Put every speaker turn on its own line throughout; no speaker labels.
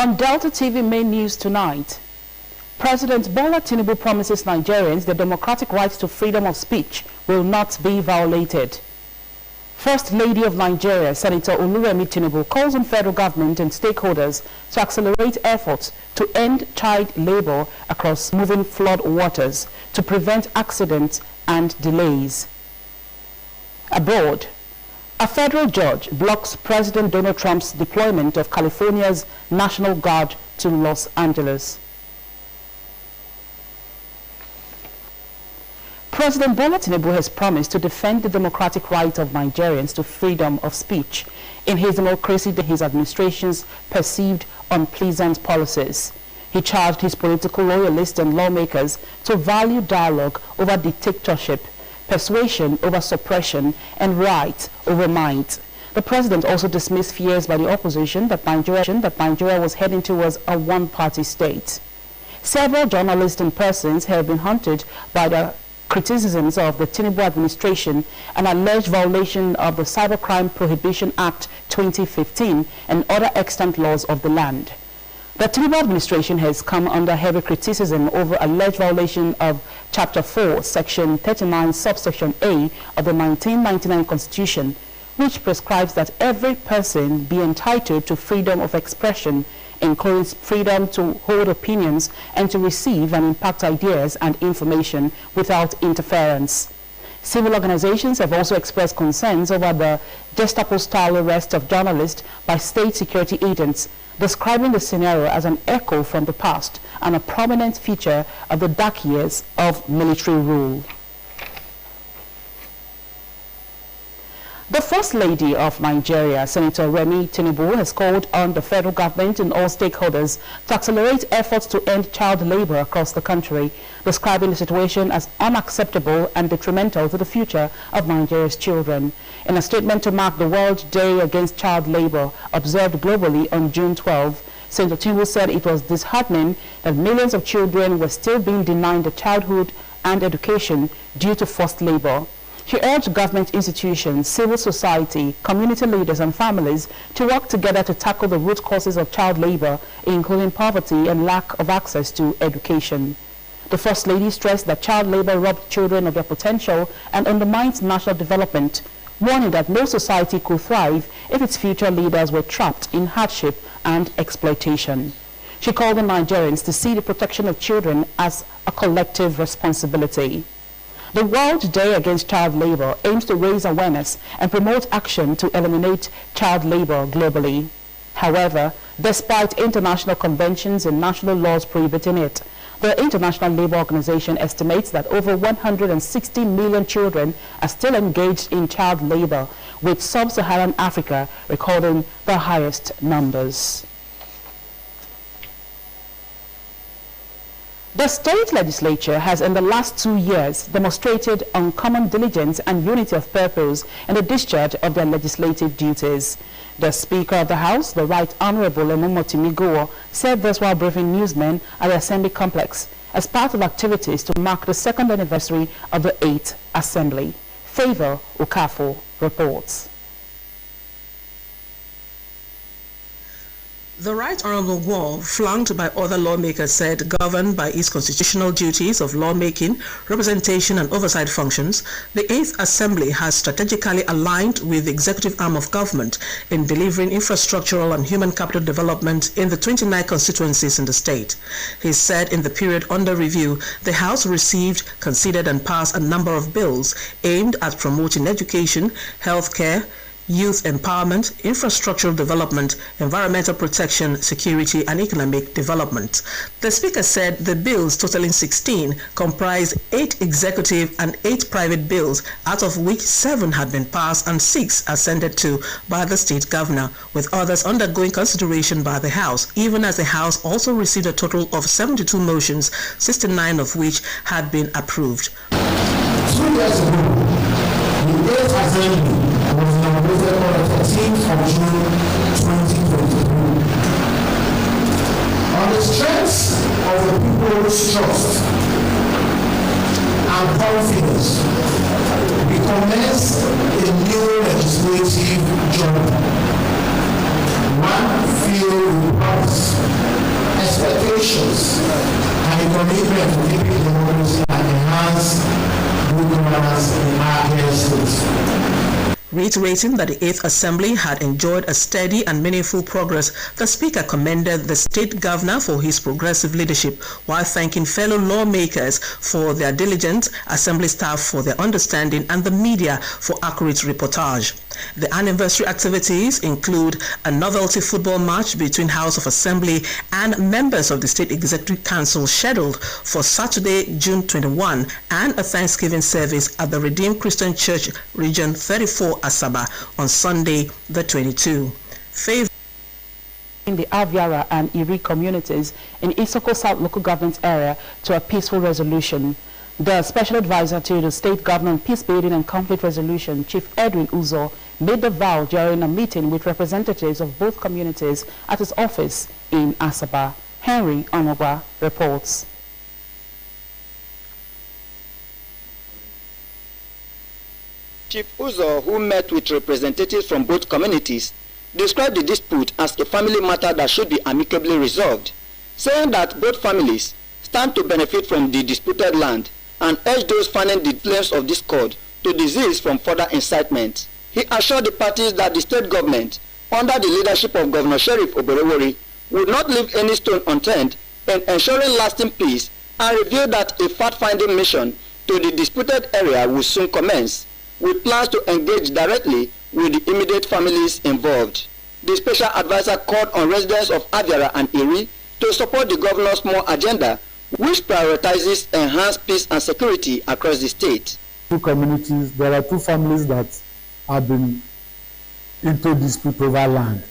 On Delta TV main news tonight, President Bola Tinubu promises Nigerians the democratic right to freedom of speech will not be violated. First Lady of Nigeria, Senator Oluremi Tinubu, calls on federal government and stakeholders to accelerate efforts to end child labor across moving flood waters to prevent accidents and delays. Abroad, a federal judge blocks President Donald Trump's deployment of California's National Guard to Los Angeles. President Bola Tinubu has promised to defend the democratic right of Nigerians to freedom of speech in his democracy to his administration's perceived unpleasant policies. He charged his political loyalists and lawmakers to value dialogue over dictatorship, persuasion over suppression, and right over might. The president also dismissed fears by the opposition that Nigeria was heading towards a one-party state. Several journalists and persons have been hunted by the criticisms of the Tinubu administration and alleged violation of the Cybercrime Prohibition Act 2015 and other extant laws of the land. The Tinubu administration has come under heavy criticism over alleged violation of Chapter 4, Section 39, Subsection A of the 1999 Constitution, which prescribes that every person be entitled to freedom of expression, including freedom to hold opinions and to receive and impact ideas and information without interference. Civil organizations have also expressed concerns over the Gestapo-style arrest of journalists by state security agents, describing the scenario as an echo from the past and a prominent feature of the dark years of military rule. The First Lady of Nigeria, Senator Remi Tinubu, has called on the federal government and all stakeholders to accelerate efforts to end child labor across the country, describing the situation as unacceptable and detrimental to the future of Nigeria's children. In a statement to mark the World Day Against Child Labor, observed globally on June 12, Senator Tinubu said it was disheartening that millions of children were still being denied the childhood and education due to forced labor. She urged government institutions, civil society, community leaders and families to work together to tackle the root causes of child labor, including poverty and lack of access to education. The First Lady stressed that child labor robs children of their potential and undermines national development, warning that no society could thrive if its future leaders were trapped in hardship and exploitation. She called on Nigerians to see the protection of children as a collective responsibility. The World Day Against Child Labor aims to raise awareness and promote action to eliminate child labor globally. However, despite international conventions and national laws prohibiting it, the International Labour Organization estimates that over 160 million children are still engaged in child labor, with sub-Saharan Africa recording the highest numbers. The state legislature has in the last 2 years demonstrated uncommon diligence and unity of purpose in the discharge of their legislative duties. The Speaker of the House, the Right Honourable Enumotimi Gowo, said this while briefing newsmen at the Assembly Complex as part of activities to mark the second anniversary of the 8th Assembly. Favour Okafor reports.
The Right Honourable Gowo, flanked by other lawmakers, said governed by its constitutional duties of lawmaking, representation and oversight functions, the 8th Assembly has strategically aligned with the executive arm of government in delivering infrastructural and human capital development in the 29 constituencies in the state. He said in the period under review, the House received, considered and passed a number of bills aimed at promoting education, healthcare, youth empowerment, infrastructural development, environmental protection, security, and economic development. The Speaker said the bills, totaling 16, comprise 8 executive and 8 private bills, out of which 7 had been passed and 6 assented to by the state governor, with others undergoing consideration by the House, even as the House also received a total of 72 motions, 69 of which had been approved.
2 years ago, the 8th Assembly was inaugurated on the 13th of June 2022. On the strength of the people's trust and confidence, we commenced a new legislative journey, one filled with purpose
Reiterating that the 8th Assembly had enjoyed a steady and meaningful progress, the Speaker commended the State Governor for his progressive leadership, while thanking fellow lawmakers for their diligence, Assembly staff for their understanding, and the media for accurate reportage. The anniversary activities include a novelty football match between House of Assembly and members of the State Executive Council scheduled for Saturday, June 21, and a Thanksgiving service at the Redeemed Christian Church, Region 34, Asaba, on Sunday, the 22. In
the Aviara and Iri communities in Isoko South local government area to a peaceful resolution. The special advisor to the state government peace building and conflict resolution, Chief Edwin Uzo, made the vow during a meeting with representatives of both communities at his office in Asaba. Henry Onogwa reports.
Chief Uzo, who met with representatives from both communities, described the dispute as a family matter that should be amicably resolved, saying that both families stand to benefit from the disputed land and urged those fanning the flames of discord to desist from further incitement. He assured the parties that the state government, under the leadership of Governor Sheriff Oborevwori, would not leave any stone unturned in ensuring lasting peace, and revealed that a fact-finding mission to the disputed area will soon commence, with plans to engage directly with the immediate families involved. The special advisor called on residents of Aviara and Iri to support the governor's more agenda, which prioritizes enhanced peace and security across the state.
Two communities, there are two families that have been into dispute over land.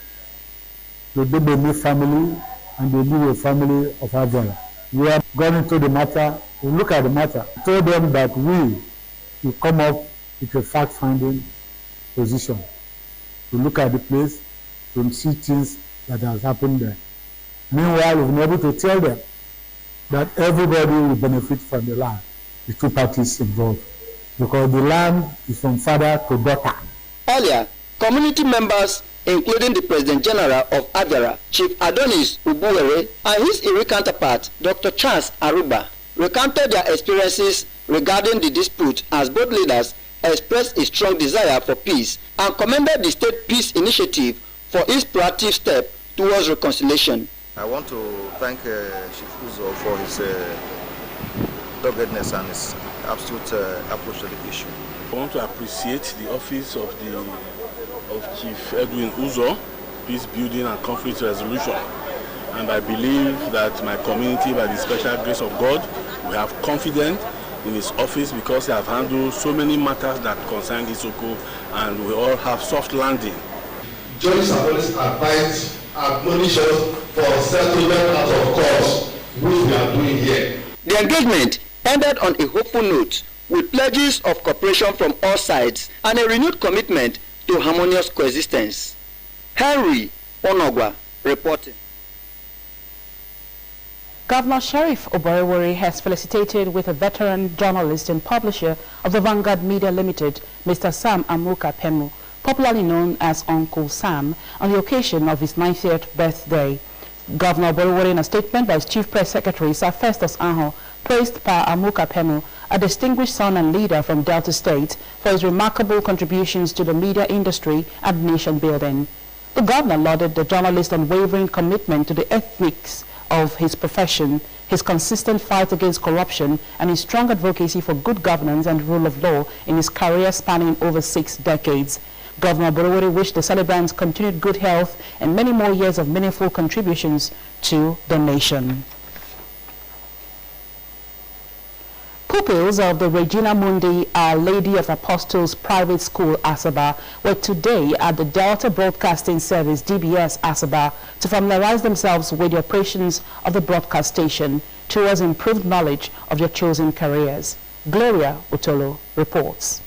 The Dobemi family and the Liwe family of Aviara. We have gone into the matter, we look at the matter, told them that we will come up with a fact-finding position. To look at the place, to see things that has happened there. Meanwhile, we've been able to tell them that everybody will benefit from the land, the two parties involved, because the land is from father to daughter.
Earlier, community members, including the President General of Aviara, Chief Adonis Ubuwere, and his Iri counterpart, Dr. Charles Aruba, recounted their experiences regarding the dispute as both leaders expressed a strong desire for peace and commended the State Peace Initiative for its proactive step towards reconciliation.
I want to thank Chief Uzo for his doggedness and his absolute approach to the issue.
I want to appreciate the office of Chief Edwin Uzo, Peace Building and Conflict Resolution. And I believe that my community, by the special grace of God, we have confidence in his office because he has handled so many matters that concern Isoko, and we all have soft landing.
Judges have always admonished us for settlement out of court, which we are doing here.
The engagement ended on a hopeful note, with pledges of cooperation from all sides and a renewed commitment to harmonious coexistence. Henry Onogwa reporting.
Governor Sheriff Oborevwori has felicitated with a veteran journalist and publisher of the Vanguard Media Limited, Mr. Sam Amuka Pemu, popularly known as Uncle Sam, on the occasion of his 90th birthday. Governor Oborevwori, in a statement by his Chief Press Secretary, Sir Festus Aho, praised Pa Amuka Pemu, a distinguished son and leader from Delta State, for his remarkable contributions to the media industry and nation building. The governor lauded the journalist's unwavering commitment to the ethics of his profession, his consistent fight against corruption, and his strong advocacy for good governance and rule of law in his career spanning over 6 decades. Governor Oborevwori wished the celebrants continued good health and many more years of meaningful contributions to the nation. Pupils of the Regina Mundi Our Lady of Apostles Private School, Asaba, were today at the Delta Broadcasting Service, DBS, Asaba, to familiarize themselves with the operations of the broadcast station towards improved knowledge of their chosen careers. Gloria Utolo reports.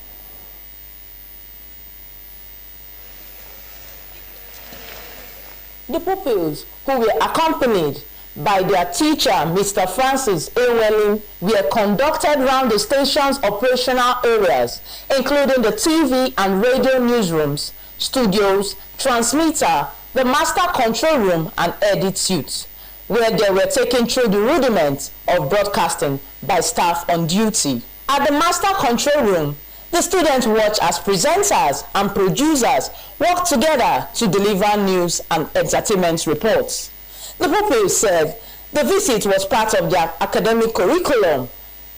The pupils, who were accompanied by their teacher, Mr. Francis A. Welling, were conducted around the station's operational areas, including the TV and radio newsrooms, studios, transmitter, the master control room, and edit suite, where they were taken through the rudiments of broadcasting by staff on duty. At the master control room, The students watch as presenters and producers work together to deliver news and entertainment reports. The pupils said the visit was part of their academic curriculum,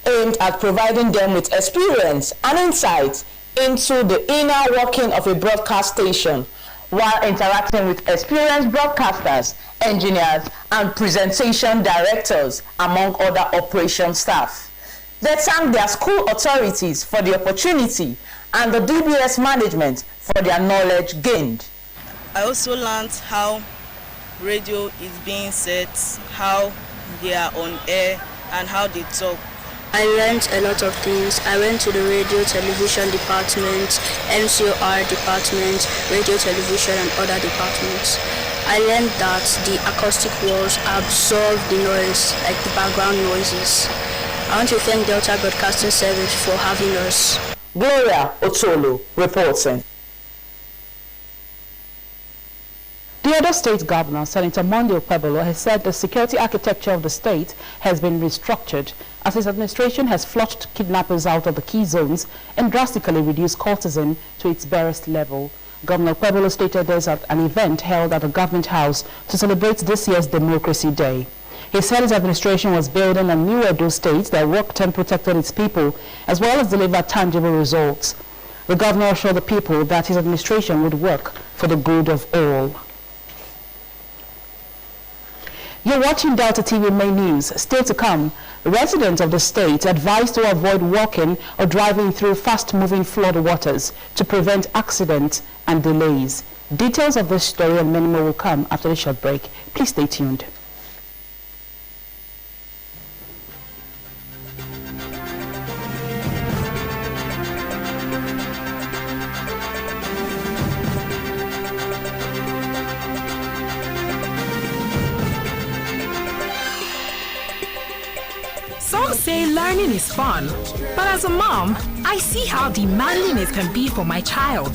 aimed at providing them with experience and insight into the inner working of a broadcast station, while interacting with experienced broadcasters, engineers, and presentation directors, among other operation staff. They thanked their school authorities for the opportunity and the DBS management for their knowledge gained.
I also learned how radio is being set, how they are on air, and how they talk.
I learned a lot of things. I went to the radio television department, MCOR department, radio television and other departments. I learned that the acoustic walls absorb the noise, like the background noises. I want to thank Delta Broadcasting Service for having us.
Gloria Otolo reporting.
The Edo State Governor, Senator Monday Okpebholo, has said the security architecture of the state has been restructured as his administration has flushed kidnappers out of the key zones and drastically reduced cultism to its barest level. Governor Okpebholo stated this at an event held at the Government House to celebrate this year's Democracy Day. He said his administration was building a new Edo State that worked and protected its people, as well as delivered tangible results. The governor assured the people that his administration would work for the good of all. You're watching Delta TV Main News. Still to come, residents of the state advised to avoid walking or driving through fast-moving flood waters to prevent accidents and delays. Details of this story and many more will come after the short break. Please stay tuned.
Some say learning is fun, but as a mom, I see how demanding it can be for my child.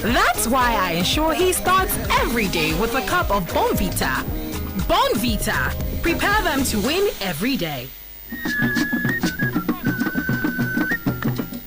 That's why I ensure he starts every day with a cup of Bonvita. Bonvita, prepare them to win every day.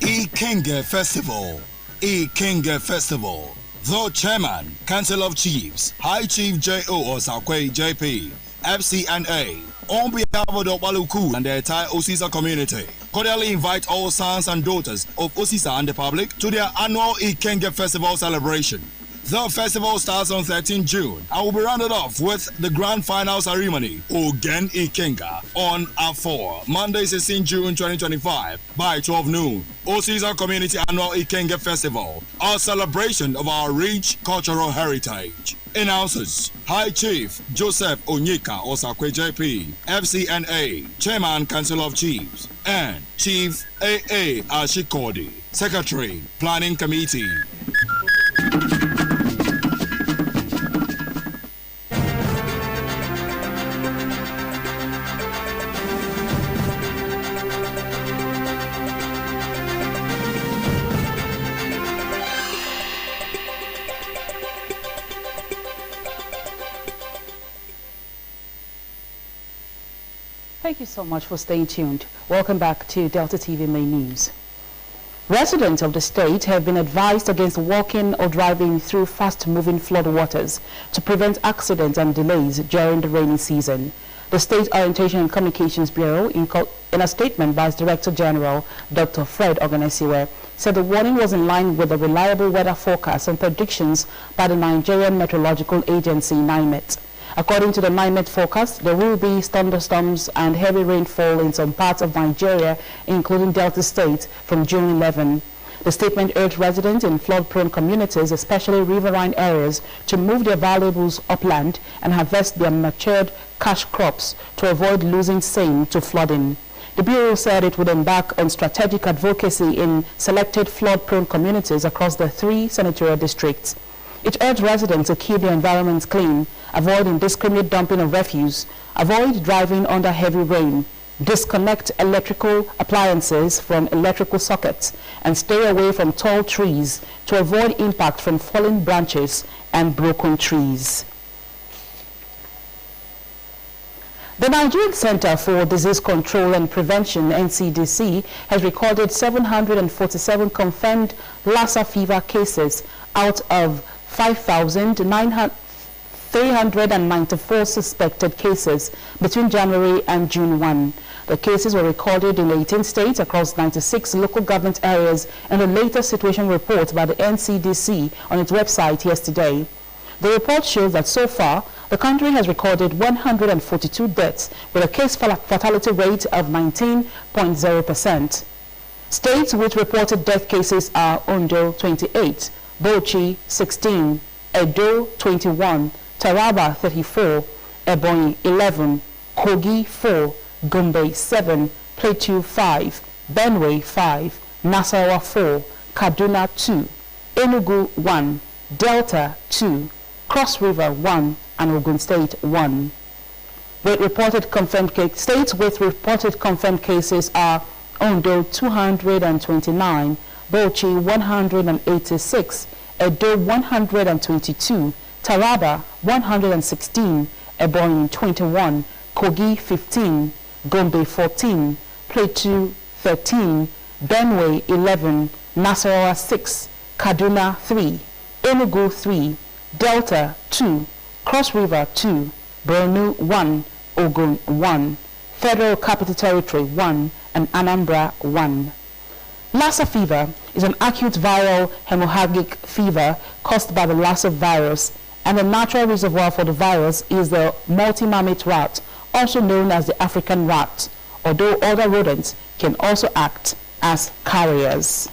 Ikenga Festival. Ikenga Festival. The Chairman, Council of Chiefs, High Chief J.O. Osakwe JP, FCNA, on behalf of the Waluku and the entire Osisa community, cordially invite all sons and daughters of Osisa and the public to their annual Ikenga Festival celebration. The festival starts on 13 June and will be rounded off with the grand final ceremony, Ogen Ikenga, on at 4, Monday 16 June 2025 by 12 noon. Osisa Community Annual Ikenga Festival, a celebration of our rich cultural heritage. Announces High Chief Joseph Onyeka Osakwe JP, FCNA, Chairman Council of Chiefs, and Chief AA Ashikodi, Secretary, Planning Committee.
Thank you so much for staying tuned. Welcome back to Delta TV Main News. Residents of the state have been advised against walking or driving through fast-moving flood waters to prevent accidents and delays during the rainy season. The State Orientation and Communications Bureau, in a statement by its Director General, Dr. Fred Oganesiwe, said the warning was in line with the reliable weather forecasts and predictions by the Nigerian Meteorological Agency, NIMET. According to the NIMET forecast, there will be thunderstorms and heavy rainfall in some parts of Nigeria, including Delta State, from June 11. The statement urged residents in flood-prone communities, especially riverine areas, to move their valuables upland and harvest their matured cash crops to avoid losing same to flooding. The Bureau said it would embark on strategic advocacy in selected flood-prone communities across the 3 senatorial districts. It urged residents to keep their environments clean, avoid indiscriminate dumping of refuse, avoid driving under heavy rain, disconnect electrical appliances from electrical sockets, and stay away from tall trees to avoid impact from falling branches and broken trees. The Nigerian Center for Disease Control and Prevention, NCDC, has recorded 747 confirmed Lassa fever cases out of 5,394 suspected cases between January and June 1. The cases were recorded in 18 states across 96 local government areas in the latest situation report by the NCDC on its website yesterday. The report shows that so far, the country has recorded 142 deaths with a case fatality rate of 19.0%. States which reported death cases are Ondo 28, Bauchi 16, Edo 21, Taraba 34, Ebonyi 11, Kogi 4, Gombe 7, Plateau 5, Benue 5, Nasarawa 4, Kaduna 2, Enugu 1, Delta 2, Cross River 1, and Ogun State 1. States with reported confirmed cases are Ondo 229, Bauchi 186, Edo 122, Taraba 116, Ebonyi 21, Kogi 15, Gombe 14, Plateau 13, Benue 11, Nasarawa 6, Kaduna 3, Enugu 3, Delta 2, Cross River 2, Borno 1, Ogun 1, Federal Capital Territory 1, and Anambra 1. Lassa fever is an acute viral hemorrhagic fever caused by the Lassa virus, and the natural reservoir for the virus is the multi-mammate rat, also known as the African rat, although other rodents can also act as carriers.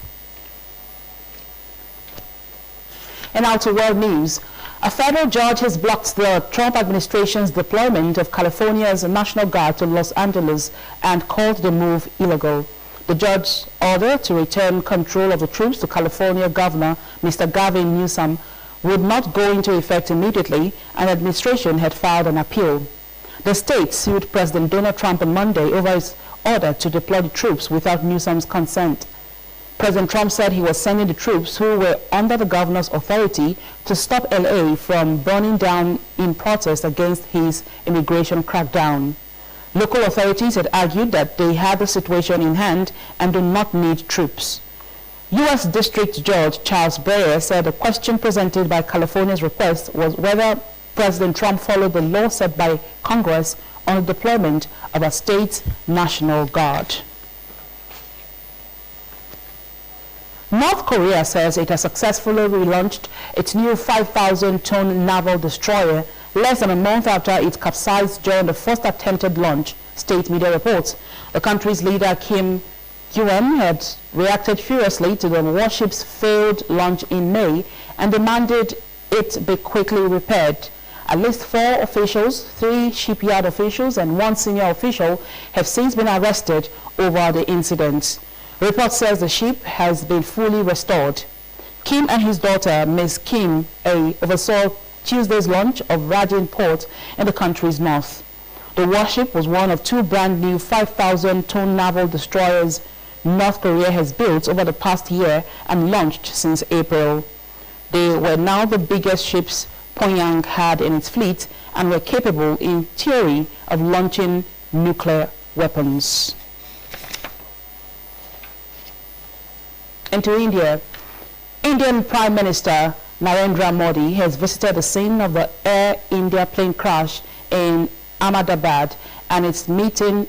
And now to world news. A federal judge has blocked the Trump administration's deployment of California's National Guard to Los Angeles and called the move illegal. The judge's order to return control of the troops to California Governor Mr. Gavin Newsom would not go into effect immediately, and the administration had filed an appeal. The state sued President Donald Trump on Monday over his order to deploy the troops without Newsom's consent. President Trump said he was sending the troops who were under the governor's authority to stop LA from burning down in protest against his immigration crackdown. Local authorities had argued that they had the situation in hand and do not need troops. U.S. District Judge Charles Breyer said the question presented by California's request was whether President Trump followed the law set by Congress on the deployment of a state's National Guard. North Korea says it has successfully relaunched its new 5,000-ton naval destroyer less than a month after it capsized during the first attempted launch, state media reports. The country's leader Kim Jong-un had reacted furiously to the warship's failed launch in May and demanded it be quickly repaired. At least 4 officials, 3 shipyard officials and 1 senior official have since been arrested over the incident. The report says the ship has been fully restored. Kim and his daughter, Ms. Kim oversaw Tuesday's launch of Rajin Port in the country's north. The warship was one of 2 brand new 5,000-ton naval destroyers North Korea has built over the past year and launched since April. They were now the biggest ships Pyongyang had in its fleet and were capable, in theory, of launching nuclear weapons. And to India, Indian Prime Minister Narendra Modi has visited the scene of the Air India plane crash in Ahmedabad and is meeting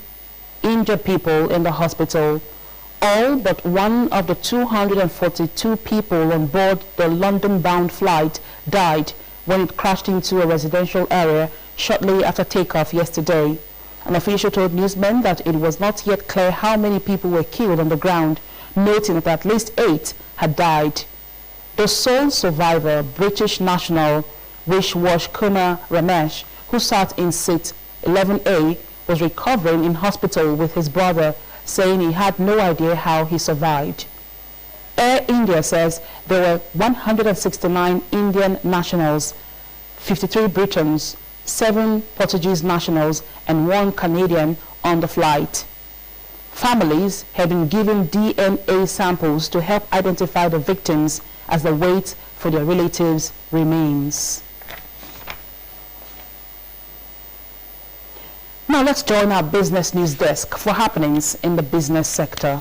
injured people in the hospital. All but one of the 242 people on board the London-bound flight died when it crashed into a residential area shortly after takeoff yesterday. An official told newsmen that it was not yet clear how many people were killed on the ground, noting that at least 8 had died. The sole survivor, British national Vishwash Kumar Ramesh, who sat in seat 11A, was recovering in hospital with his brother, saying he had no idea how he survived. Air India says there were 169 Indian nationals, 53 Britons, 7 Portuguese nationals, and 1 Canadian on the flight. Families have been given DNA samples to help identify the victims as the wait for their relatives remains. Now let's join our business news desk for happenings in the business sector.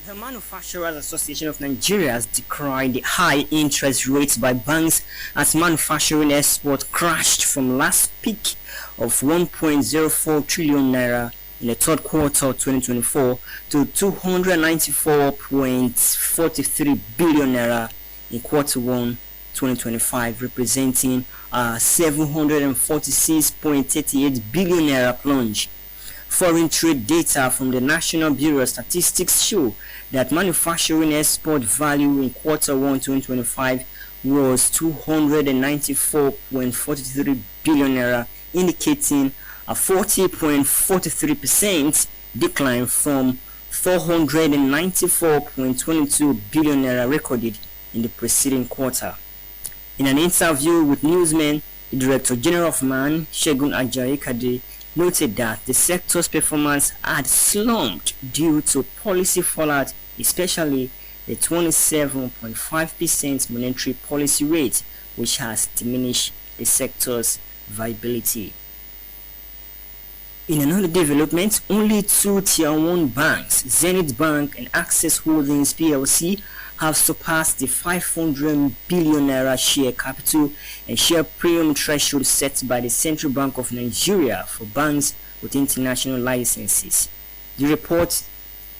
The Manufacturers Association of Nigeria has decried the high interest rates by banks as manufacturing export crashed from last peak of 1.04 trillion naira in the third quarter of 2024 to 294.43 billion naira in quarter 1 2025, representing a 746.38 billion naira plunge. Foreign trade data from the National Bureau of Statistics show that manufacturing export value in quarter 1 2025 was 294.43 billion naira, indicating a 40.43% decline from 494.22 billion naira recorded in the preceding quarter. In an interview with Newsmen, the Director General of MAN, Segun Ajayi-Kade, noted that the sector's performance had slumped due to policy fallout, especially the 27.5% monetary policy rate, which has diminished the sector's viability. In another development, only two Tier 1 banks, Zenith Bank and Access Holdings PLC, have surpassed the 500 billion naira share capital and share premium threshold set by the Central Bank of Nigeria for banks with international licenses. The report,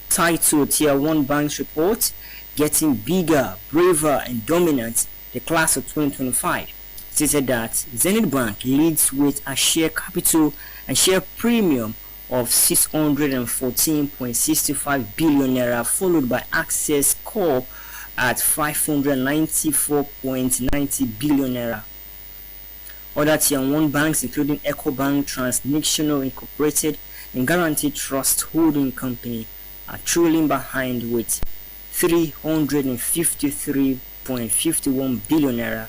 titled Tier 1 Banks Report, Getting Bigger, Braver and Dominant, the Class of 2025, stated that Zenith Bank leads with a share capital and share premium of 614.65 billion naira, followed by Access Corp at 594.90 billion naira. Other Tier 1 banks, including EcoBank, Transnational Incorporated, and Guarantee Trust Holding Company, are trailing behind with 353.51 billion naira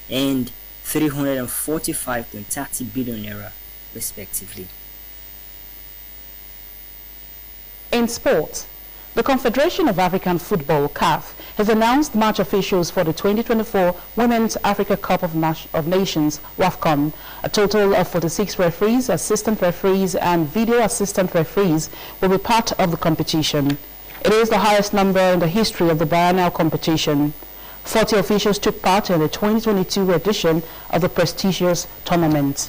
and 345.30 billion naira, respectively.
In sports, the Confederation of African Football, CAF, has announced match officials for the 2024 Women's Africa Cup of Nations, WAFCON. A total of 46 referees, assistant referees, and video assistant referees will be part of the competition. It is the highest number in the history of the biennial competition. 40 officials took part in the 2022 edition of the prestigious tournament.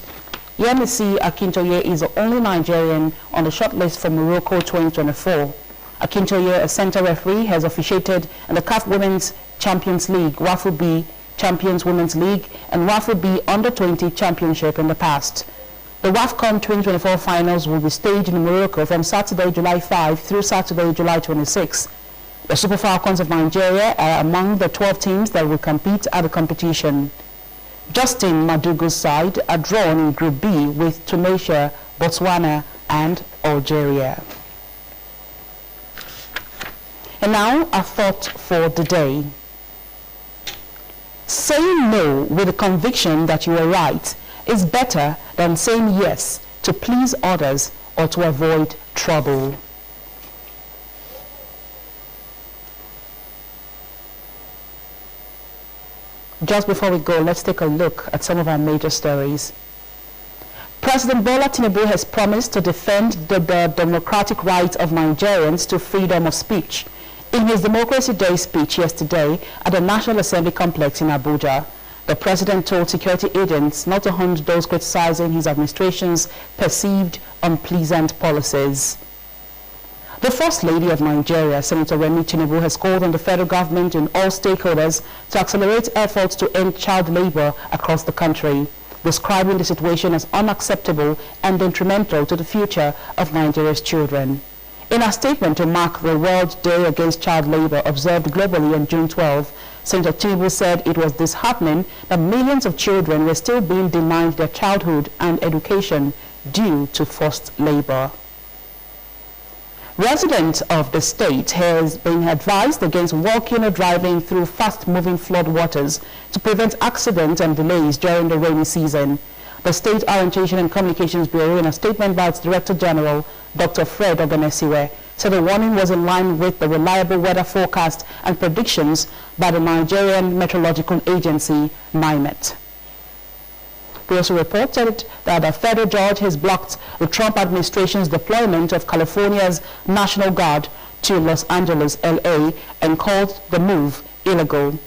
Yemisi Akintoye is the only Nigerian on the shortlist for Morocco 2024. Akintoye, a center referee, has officiated in the CAF Women's Champions League, WAFU B Champions Women's League, and WAFU B Under-20 Championship in the past. The WAFCON 2024 finals will be staged in Morocco from Saturday, July 5 through Saturday, July 26. The Super Falcons of Nigeria are among the 12 teams that will compete at the competition. Justin Madugu's side are drawn in Group B with Tunisia, Botswana, and Algeria. And now, a thought for the day. Saying no with the conviction that you are right is better than saying yes to please others or to avoid trouble. Just before we go, let's take a look at some of our major stories. President Bola Tinubu has promised to defend the democratic rights of Nigerians to freedom of speech. In his Democracy Day speech yesterday at the National Assembly Complex in Abuja, the president told security agents not to hunt those criticizing his administration's perceived unpleasant policies. The First Lady of Nigeria, Senator Remi Tinubu, has called on the federal government and all stakeholders to accelerate efforts to end child labor across the country, describing the situation as unacceptable and detrimental to the future of Nigeria's children. In a statement to mark the World Day Against Child Labor observed globally on June 12, Senator Tinubu said it was disheartening that millions of children were still being denied their childhood and education due to forced labor. Residents of the state has been advised against walking or driving through fast-moving flood waters to prevent accidents and delays during the rainy season. The State Orientation and Communications Bureau, in a statement by its Director General, Dr. Fred Oganesiwe, said the warning was in line with the reliable weather forecast and predictions by the Nigerian Meteorological Agency, NIMET. They also reported that a federal judge has blocked the Trump administration's deployment of California's National Guard to Los Angeles, LA, and called the move illegal.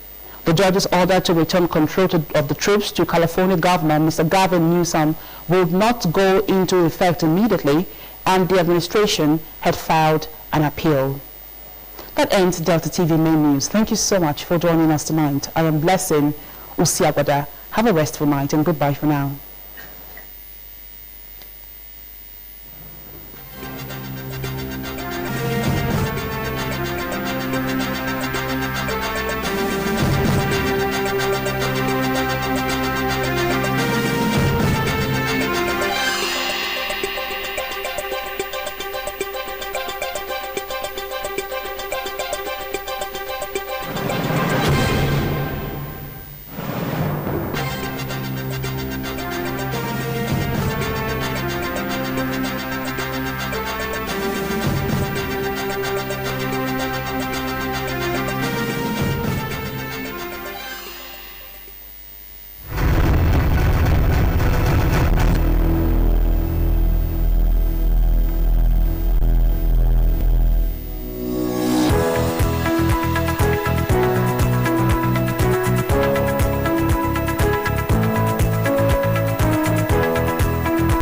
The judge's order to return control of the troops to California Governor Mr. Gavin Newsom would not go into effect immediately, and the administration had filed an appeal. That ends Delta TV Main News. Thank you so much for joining us tonight. I am Blessing Usiagwada. Have a restful night and goodbye for now.